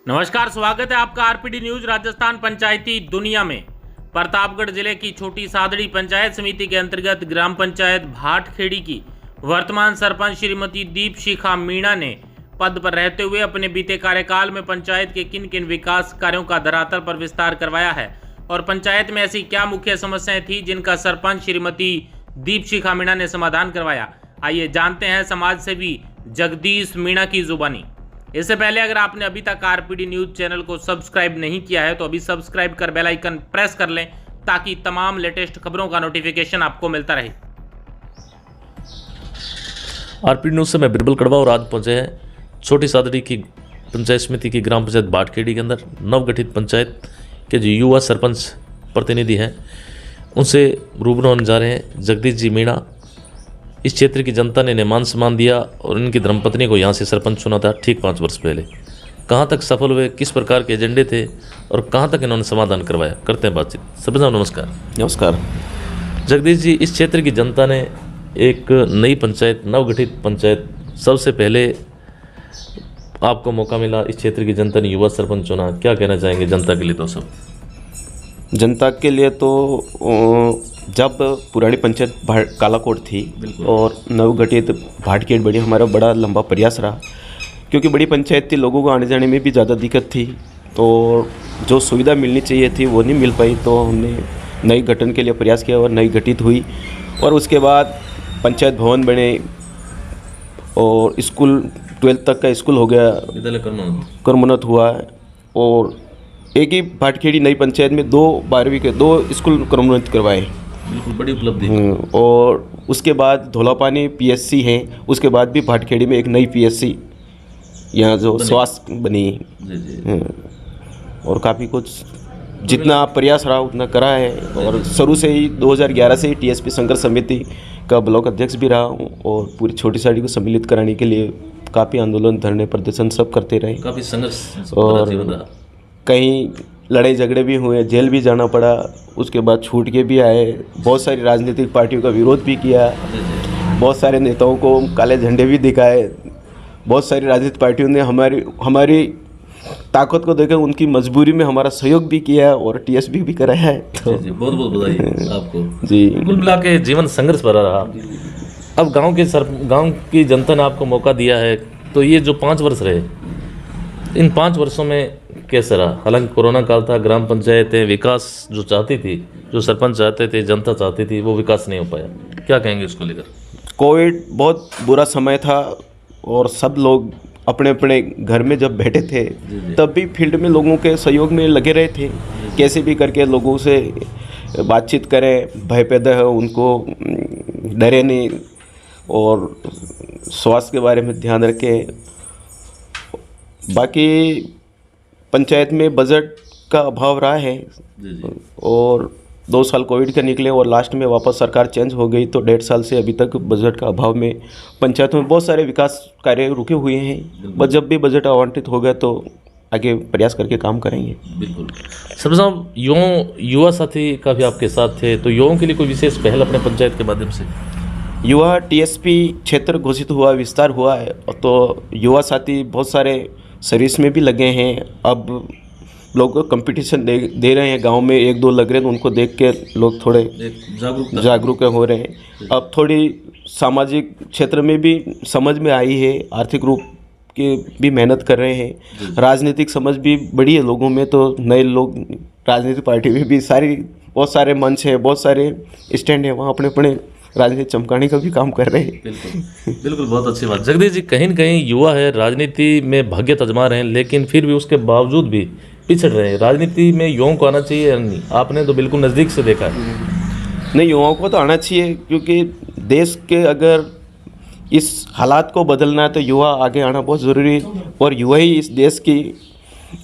नमस्कार, स्वागत है आपका आरपीडी न्यूज राजस्थान पंचायती दुनिया में। प्रतापगढ़ जिले की छोटी सादड़ी पंचायत समिति के अंतर्गत ग्राम पंचायत भाटखेड़ी की वर्तमान सरपंच श्रीमती दीपशिखा मीणा ने पद पर रहते हुए अपने बीते कार्यकाल में पंचायत के किन किन विकास कार्यों का धरातल पर विस्तार करवाया है और पंचायत में ऐसी क्या मुख्य समस्याएं थी जिनका सरपंच श्रीमती दीपशिखा मीणा ने समाधान करवाया। आइए जानते हैं समाज सेवी जगदीश मीणा की जुबानी। इससे पहले अगर आपने अभी तक आरपीडी न्यूज चैनल को सब्सक्राइब नहीं किया है तो अभी सब्सक्राइब कर बेल आइकन प्रेस कर लें ताकि तमाम लेटेस्ट खबरों का नोटिफिकेशन आपको मिलता रहे। आरपीडी न्यूज से मैं बिरबल कड़वा और आज पहुंचे हैं छोटी सादड़ी की पंचायत समिति की ग्राम पंचायत भाटखेड़ी के अंदर नवगठित पंचायत के जो युवा सरपंच प्रतिनिधि हैं उनसे रूबरू होने जा रहे हैं। जगदीश जी मीणा, इस क्षेत्र की जनता ने इन्हें मान सम्मान दिया और इनकी धर्मपत्नी को यहाँ से सरपंच चुना था ठीक 5 वर्ष पहले। कहाँ तक सफल हुए, किस प्रकार के एजेंडे थे और कहाँ तक इन्होंने समाधान करवाया, करते हैं बातचीत। सबसे पहले नमस्कार। नमस्कार। जगदीश जी, इस क्षेत्र की जनता ने एक नई पंचायत, नवगठित पंचायत, सबसे पहले आपको मौका मिला, इस क्षेत्र की जनता ने युवा सरपंच चुना, क्या कहना चाहेंगे जनता के लिए? तो सब जनता के लिए तो जब पुरानी पंचायत कालाकोट थी और नवगठित भाटखेड़ बड़ी, हमारा बड़ा लंबा प्रयास रहा क्योंकि बड़ी पंचायत थी, लोगों को आने जाने में भी ज़्यादा दिक्कत थी, तो जो सुविधा मिलनी चाहिए थी वो नहीं मिल पाई। तो हमने नई गठन के लिए प्रयास किया और नई गठित हुई और उसके बाद पंचायत भवन बने और स्कूल 12th तक का स्कूल हो गया, कर्मोन्नत हुआ और एक ही भाटखेड़ी नई पंचायत में 12वीं के 2 स्कूल कर्मोन्नत करवाए। बिल्कुल बड़ी उपलब्धि। और उसके बाद धौलापानी पीएससी है, उसके बाद भी भाटखेड़ी में एक नई पीएससी यहाँ जो स्वास्थ्य बनी और काफ़ी कुछ जितना प्रयास रहा उतना करा है। और शुरू से ही 2011 से ही टीएसपी संघर्ष समिति का ब्लॉक अध्यक्ष भी रहा हूँ और पूरी छोटी साड़ी को सम्मिलित कराने के लिए काफ़ी आंदोलन, धरने, प्रदर्शन सब करते रहे। काफ़ी संघर्ष और कहीं लड़ाई झगड़े भी हुए, जेल भी जाना पड़ा, उसके बाद छूट के भी आए। बहुत सारी राजनीतिक पार्टियों का विरोध भी किया, बहुत सारे नेताओं को काले झंडे भी दिखाए, बहुत सारी राजनीतिक पार्टियों ने हमारी ताकत को देखकर उनकी मजबूरी में हमारा सहयोग भी किया और टीएसपी भी कराया है। तो बहुत बहुत बधाई आपको जी। कुल मिला के जीवन संघर्ष भरा रहा। अब गांव की जनता ने आपको मौका दिया है, तो ये जो 5 वर्ष रहे, इन 5 वर्षों में कैसा रहा? हालांकि कोरोना काल था, ग्राम पंचायतें विकास जो चाहती थी, जो सरपंच चाहते थे, जनता चाहती थी, वो विकास नहीं हो पाया। क्या कहेंगे इसको लेकर? कोविड बहुत बुरा समय था और सब लोग अपने अपने घर में जब बैठे थे तब भी फील्ड में लोगों के सहयोग में लगे रहे थे, कैसे भी करके लोगों से बातचीत करें, भय पैदा है उनको, डरे नहीं और स्वास्थ्य के बारे में ध्यान रखें। बाकी पंचायत में बजट का अभाव रहा है और 2 साल कोविड के निकले और लास्ट में वापस सरकार चेंज हो गई तो 1.5 साल से अभी तक बजट का अभाव में पंचायतों में बहुत सारे विकास कार्य रुके हुए हैं। बस जब भी बजट आवंटित हो गया तो आगे प्रयास करके काम करेंगे। बिल्कुल। सब साहब, युवा साथी का भी आपके साथ थे, तो युवाओं के लिए कोई विशेष पहल अपने पंचायत के माध्यम से? युवा टीएसपी क्षेत्र घोषित हुआ, विस्तार हुआ है, तो युवा साथी बहुत सारे सर्विस में भी लगे हैं। अब लोग कंपटीशन दे रहे हैं, गांव में 1-2 लग रहे हैं तो उनको देख के लोग थोड़े जागरूक हो रहे हैं। अब थोड़ी सामाजिक क्षेत्र में भी समझ में आई है, आर्थिक रूप की भी मेहनत कर रहे हैं, राजनीतिक समझ भी बड़ी है लोगों में, तो नए लोग राजनीतिक पार्टी में भी बहुत सारे मंच है, बहुत सारे स्टैंड है, वहाँ अपने अपने राजनीति चमकाने का भी काम कर रहे हैं। बिल्कुल बिल्कुल, बहुत अच्छी बात। जगदीश जी, कहीं न कहीं युवा है, राजनीति में भाग्य आजमा रहे हैं, लेकिन फिर भी उसके बावजूद भी पिछड़ रहे हैं। राजनीति में युवाओं को आना चाहिए या नहीं? आपने तो बिल्कुल नज़दीक से देखा है। नहीं, युवाओं को तो आना चाहिए क्योंकि देश के अगर इस हालात को बदलना है तो युवा आगे आना बहुत ज़रूरी है और युवा ही इस देश की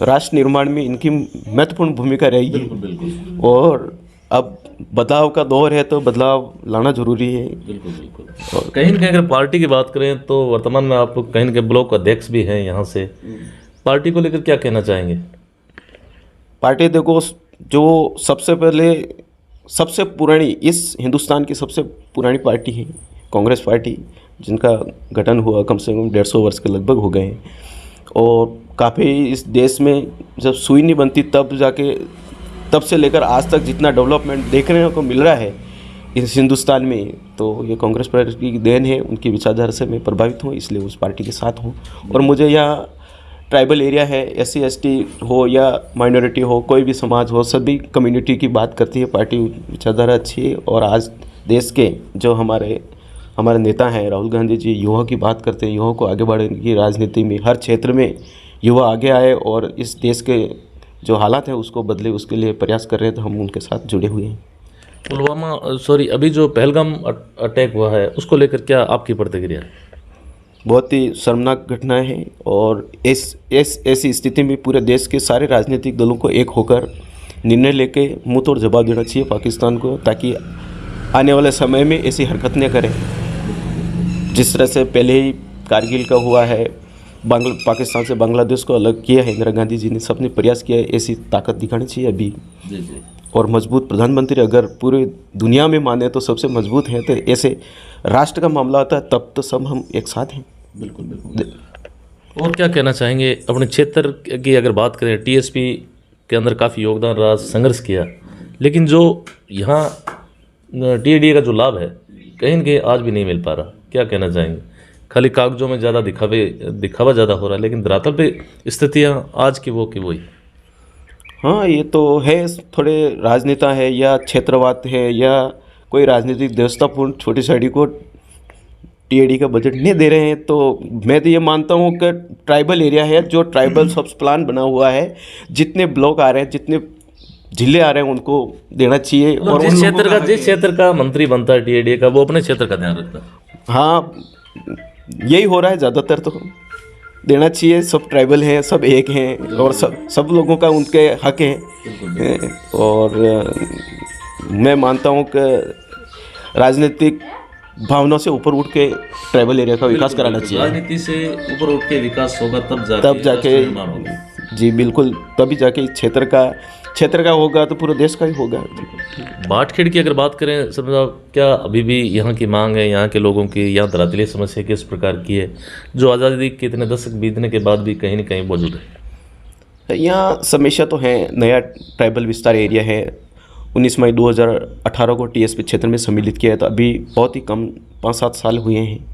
राष्ट्र निर्माण में इनकी महत्वपूर्ण भूमिका रहेगी। बिल्कुल। और अब बदलाव का दौर है तो बदलाव लाना जरूरी है। बिल्कुल बिल्कुल। और कहीं न कहीं अगर पार्टी की बात करें तो वर्तमान में आप कहीं न कहीं ब्लॉक अध्यक्ष भी हैं यहाँ से, पार्टी को लेकर क्या कहना चाहेंगे? पार्टी देखो, जो सबसे पुरानी, इस हिंदुस्तान की सबसे पुरानी पार्टी है कांग्रेस पार्टी, जिनका गठन हुआ कम से कम 150 वर्ष के लगभग हो गए हैं। और काफ़ी इस देश में जब सुई नहीं बनती तब से लेकर आज तक जितना डेवलपमेंट देखने को मिल रहा है इस हिंदुस्तान में, तो ये कांग्रेस पार्टी की देन है। उनकी विचारधारा से मैं प्रभावित हूँ, इसलिए उस पार्टी के साथ हूँ। और मुझे यहाँ ट्राइबल एरिया है, SC ST हो या माइनॉरिटी हो, कोई भी समाज हो, सभी कम्युनिटी की बात करती है पार्टी। विचारधारा अच्छी है। और आज देश के जो हमारे नेता हैं राहुल गांधी जी युवा की बात करते हैं, युवा को आगे बढ़ाने की राजनीति में हर क्षेत्र में युवा आगे आए और इस देश के जो हालात हैं उसको बदले, उसके लिए प्रयास कर रहे हैं। तो हम उनके साथ जुड़े हुए हैं। अभी जो पहलगाम अटैक हुआ है उसको लेकर क्या आपकी प्रतिक्रिया है? बहुत ही शर्मनाक घटना है और ऐसी स्थिति में पूरे देश के सारे राजनीतिक दलों को एक होकर निर्णय लेके मुंह तोड़ जवाब देना चाहिए पाकिस्तान को, ताकि आने वाले समय में ऐसी हरकत न करें। जिस तरह से पहले ही कारगिल का हुआ है, पाकिस्तान से बांग्लादेश को अलग किया है इंदिरा गांधी जी ने, सबने प्रयास किया है। ऐसी ताकत दिखानी चाहिए अभी। और मजबूत प्रधानमंत्री अगर पूरी दुनिया में माने तो सबसे मजबूत है, तो ऐसे राष्ट्र का मामला आता है तब तो सब हम एक साथ हैं। बिल्कुल। और क्या कहना चाहेंगे अपने क्षेत्र की अगर बात करें, TSP के अंदर काफ़ी योगदान रहा, संघर्ष किया, लेकिन जो यहाँ TADA का जो लाभ है कहीं न कहीं आज भी नहीं मिल पा रहा, क्या कहना चाहेंगे? खाली कागजों में ज़्यादा दिखावा ज़्यादा हो रहा है, लेकिन धरातल पे स्थितियाँ आज की वही। हाँ, ये तो है। थोड़े राजनेता है या क्षेत्रवाद है या कोई राजनीतिक व्यवस्थापूर्ण छोटी साइडी को TAD का बजट नहीं दे रहे हैं, तो मैं तो ये मानता हूँ कि ट्राइबल एरिया है, जो ट्राइबल सब प्लान बना हुआ है, जितने ब्लॉक आ रहे हैं, जितने जिले आ रहे हैं, उनको देना चाहिए। और जिस क्षेत्र का मंत्री बनता है TADA का, वो अपने क्षेत्र का ध्यान रखता है। हाँ, यही हो रहा है ज़्यादातर, तो देना चाहिए। सब ट्राइबल हैं, सब एक हैं और सब लोगों का उनके हक है। और मैं मानता हूँ कि राजनीतिक भावना से ऊपर उठ के ट्राइबल एरिया का विकास कराना चाहिए। राजनीति से ऊपर उठ के विकास होगा तब जाके जी बिल्कुल, तभी जाके क्षेत्र का होगा तो पूरे देश का ही होगा। भाटखेड़ की अगर बात करें सर साहब, क्या अभी भी यहाँ की मांग है, यहाँ के लोगों की, यहाँ धरातलीय समस्या किस प्रकार की है जो आज़ादी के इतने दशक बीतने के बाद भी कहीं न कहीं मौजूद है? यहाँ समस्या तो है। नया ट्राइबल विस्तार एरिया है, 19 मई 2018 को TSP क्षेत्र में सम्मिलित किया है, तो अभी बहुत ही कम 5-7 साल हुए हैं।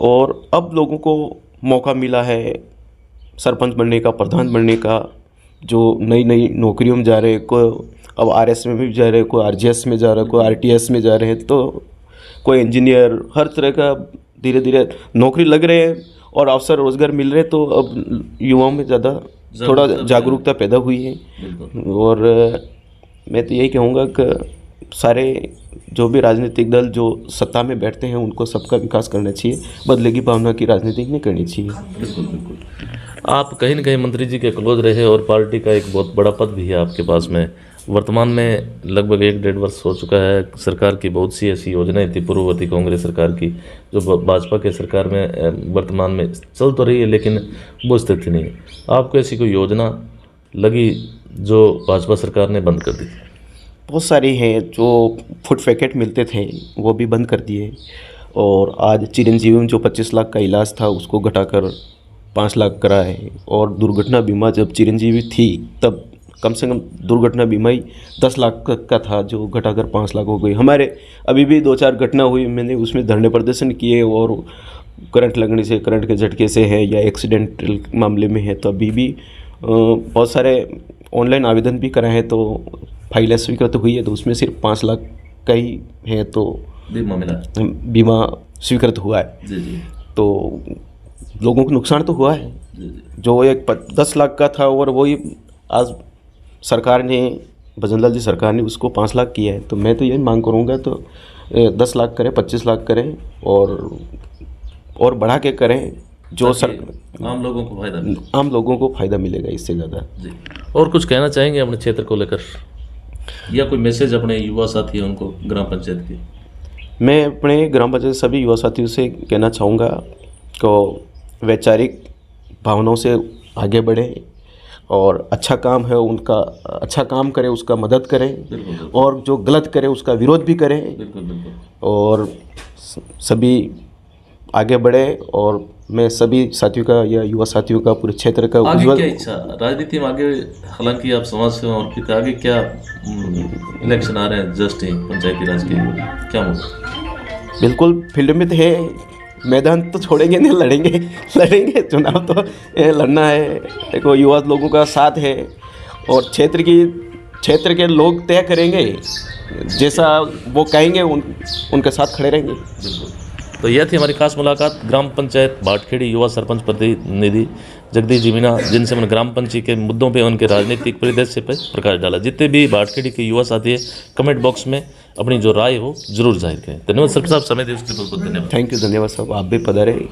और अब लोगों को मौका मिला है सरपंच बनने का, प्रधान बनने का, जो नई नौकरियों में जा रहे हैं, कोई अब RS में भी जा रहे हैं, कोई RGS में जा रहा है, कोई RTS में जा रहे हैं, तो कोई इंजीनियर, हर तरह का धीरे धीरे नौकरी लग रहे हैं और अवसर रोजगार मिल रहे हैं। तो अब युवाओं में ज़्यादा थोड़ा जागरूकता पैदा हुई है। और मैं तो यही कहूँगा कि सारे जो भी राजनीतिक दल जो सत्ता में बैठते हैं उनको सबका विकास करना चाहिए, बदले की भावना की राजनीति नहीं करनी चाहिए। बिल्कुल। आप कहीं न कहीं मंत्री जी के क्लोज रहे और पार्टी का एक बहुत बड़ा पद भी है आपके पास में। वर्तमान में लगभग 1-1.5 वर्ष हो चुका है। सरकार की बहुत सी ऐसी योजनाएं थी पूर्ववर्ती कांग्रेस सरकार की, जो भाजपा के सरकार में वर्तमान में चल तो रही है, लेकिन वो स्थिति नहीं है। आपको ऐसी कोई योजना लगी जो भाजपा सरकार ने बंद कर दी? बहुत सारी हैं। जो फूड पैकेट मिलते थे वो भी बंद कर दिए, और आज चिरंजीवी में जो 25 लाख का इलाज था उसको घटाकर 5 लाख करा है। और दुर्घटना बीमा जब चिरंजीवी थी तब कम से कम दुर्घटना बीमा ही 10 लाख का था, जो घटाकर 5 लाख हो गई। हमारे अभी भी 2-4 घटना हुई, मैंने उसमें धरने प्रदर्शन किए, और करंट लगने से, करंट के झटके से है या एक्सीडेंटल मामले में है, तो अभी भी बहुत सारे ऑनलाइन आवेदन भी कराए हैं, तो फाइलें स्वीकृत हुई है, तो उसमें सिर्फ 5 लाख का ही है, तो बीमा स्वीकृत हुआ है। जी। तो लोगों को नुकसान तो हुआ है। जो एक 10 लाख का था और वही आज सरकार ने, भजनलाल जी सरकार ने उसको 5 लाख किया है। तो मैं तो यही मांग करूँगा, तो 10 लाख करें, 25 लाख करें, और बढ़ा के करें, जो आम लोगों को फायदा मिलेगा इससे ज़्यादा। जी। और कुछ कहना चाहेंगे अपने क्षेत्र को लेकर, या कोई मैसेज अपने युवा साथी उनको ग्राम पंचायत की? मैं अपने ग्राम पंचायत सभी युवा साथियों से कहना चाहूँगा कि वैचारिक भावनाओं से आगे बढ़े, और अच्छा काम है उनका अच्छा काम करें, उसका मदद करें, और जो गलत करे उसका विरोध भी करें। और सभी आगे बढ़े और मैं सभी साथियों का या युवा साथियों का पूरे क्षेत्र का आगे उज्जवल क्या इच्छा राजनीति में आगे, हालांकि आप समाज सेवा और फिर आगे क्या इलेक्शन आ रहे हैं जस्ट ही पंचायती राज के, क्या मुद्दा? बिल्कुल फील्ड में तो है, मैदान तो छोड़ेंगे नहीं, लड़ेंगे चुनाव तो लड़ना है। देखो युवा लोगों का साथ है और क्षेत्र के लोग तय करेंगे, जैसा वो कहेंगे उनके साथ खड़े रहेंगे। बिल्कुल। तो यह थी हमारी खास मुलाकात ग्राम पंचायत भाटखेड़ी युवा सरपंच प्रतिनिधि जगदीश जी मीणा, जिनसे मैंने ग्राम पंचायत के मुद्दों पे, उनके राजनीतिक परिदृश्य पर प्रकाश डाला। जितने भी भाटखेड़ी के युवा साथी है, कमेंट बॉक्स में अपनी जो राय हो जरूर जाहिर करें। धन्यवाद सर साहब, समय देने के लिए बहुत बहुत धन्यवाद। थैंक यू, धन्यवाद साहब, आप भी पधारे।